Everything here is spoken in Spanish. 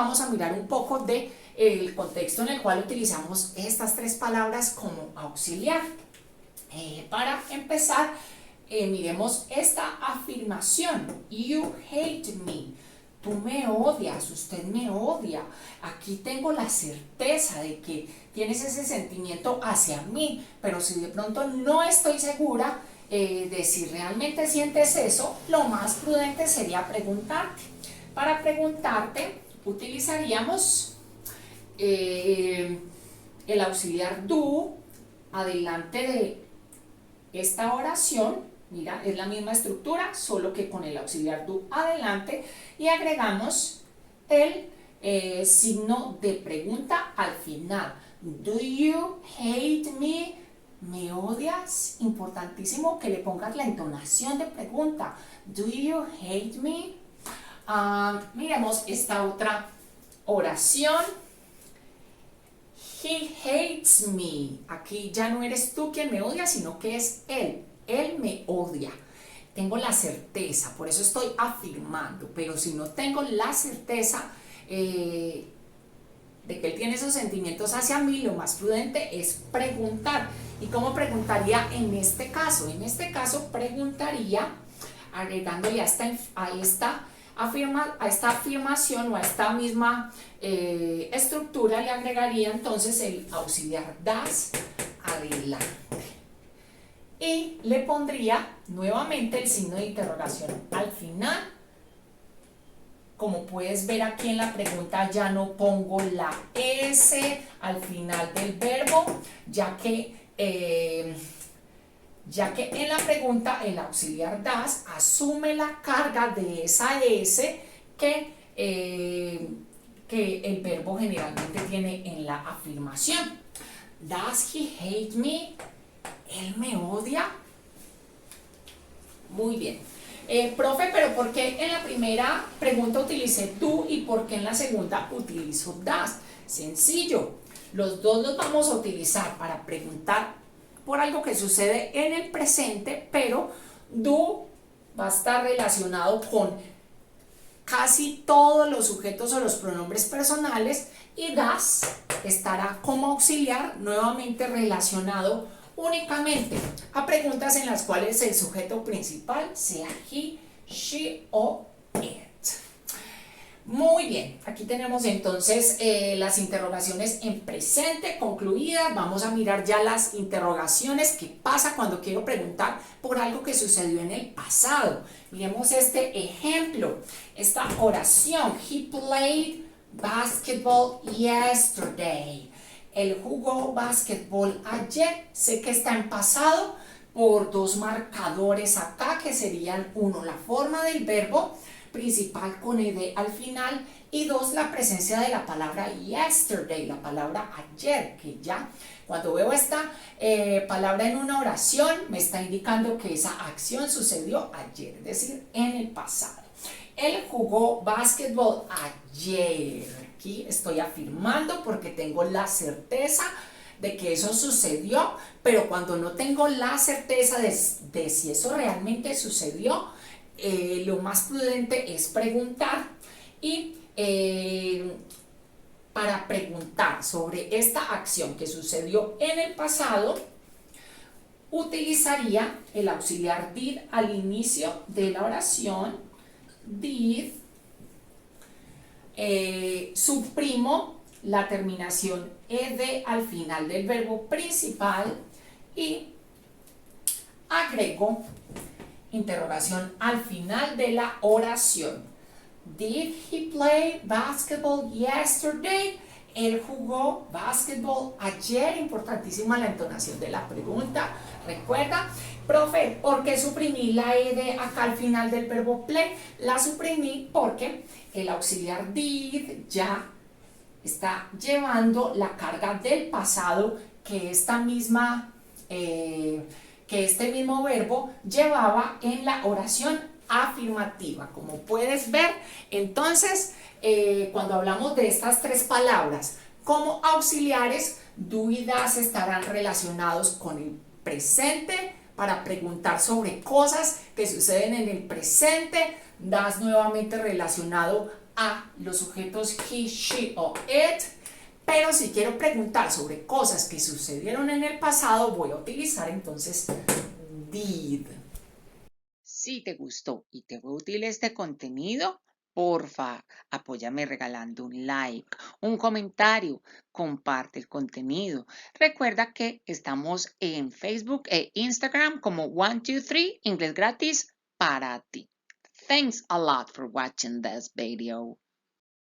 vamos a mirar un poco de el contexto en el cual utilizamos estas tres palabras como auxiliar. Para empezar, miremos esta afirmación. You hate me. Tú me odias, usted me odia. Aquí tengo la certeza de que tienes ese sentimiento hacia mí, pero si de pronto no estoy segura de si realmente sientes eso, lo más prudente sería preguntarte. Para preguntarte, utilizaríamos el auxiliar do adelante de esta oración. Mira, es la misma estructura, solo que con el auxiliar do adelante, y agregamos el signo de pregunta al final. Do you hate me? ¿Me odias? Importantísimo que le pongas la entonación de pregunta. Do you hate me? Miremos esta otra oración. He hates me. Aquí ya no eres tú quien me odia, sino que es él. Él me odia. Tengo la certeza, por eso estoy afirmando. Pero si no tengo la certeza de que él tiene esos sentimientos hacia mí, lo más prudente es preguntar. ¿Y cómo preguntaría en este caso? En este caso preguntaría agregándole a esta afirmación o a esta misma estructura, le agregaría entonces el auxiliar das adelante. Y le pondría nuevamente el signo de interrogación al final. Como puedes ver aquí en la pregunta, ya no pongo la S al final del verbo, ya que en la pregunta el auxiliar das asume la carga de esa S que el verbo generalmente tiene en la afirmación. Does he hate me? ¿Él me odia? Muy bien. Profe, pero ¿por qué en la primera pregunta utilicé tú y por qué en la segunda utilizo das? Sencillo, los dos los vamos a utilizar para preguntar por algo que sucede en el presente, pero do va a estar relacionado con casi todos los sujetos o los pronombres personales y das estará como auxiliar nuevamente relacionado únicamente a preguntas en las cuales el sujeto principal sea he, she o it. Muy bien, aquí tenemos entonces las interrogaciones en presente concluidas. Vamos a mirar ya las interrogaciones. ¿Qué pasa cuando quiero preguntar por algo que sucedió en el pasado? Miremos este ejemplo, esta oración. He played basketball yesterday. Él jugó básquetbol ayer. Sé que está en pasado por dos marcadores acá, que serían uno, la forma del verbo principal con ed al final, y dos, la presencia de la palabra yesterday, la palabra ayer, que ya cuando veo esta palabra en una oración me está indicando que esa acción sucedió ayer, es decir, en el pasado. Él jugó básquetbol ayer. Aquí estoy afirmando porque tengo la certeza de que eso sucedió, pero cuando no tengo la certeza de si eso realmente sucedió, lo más prudente es preguntar. Y para preguntar sobre esta acción que sucedió en el pasado, utilizaría el auxiliar did al inicio de la oración. Did, suprimo la terminación ed al final del verbo principal y agrego interrogación al final de la oración. Did he play basketball yesterday? Él jugó basketball ayer. Importantísima la entonación de la pregunta. Recuerda, profe, ¿por qué suprimí la ed acá al final del verbo play? La suprimí porque el auxiliar did ya está llevando la carga del pasado que este mismo verbo llevaba en la oración afirmativa. Como puedes ver, entonces, cuando hablamos de estas tres palabras como auxiliares, do y das estarán relacionados con el presente para preguntar sobre cosas que suceden en el presente. Das nuevamente relacionado a los sujetos he, she o it, pero si quiero preguntar sobre cosas que sucedieron en el pasado, voy a utilizar entonces did. Si te gustó y te fue útil este contenido, porfa, apóyame regalando un like, un comentario, comparte el contenido. Recuerda que estamos en Facebook e Instagram como 123 Inglés Gratis para ti. Thanks a lot for watching this video.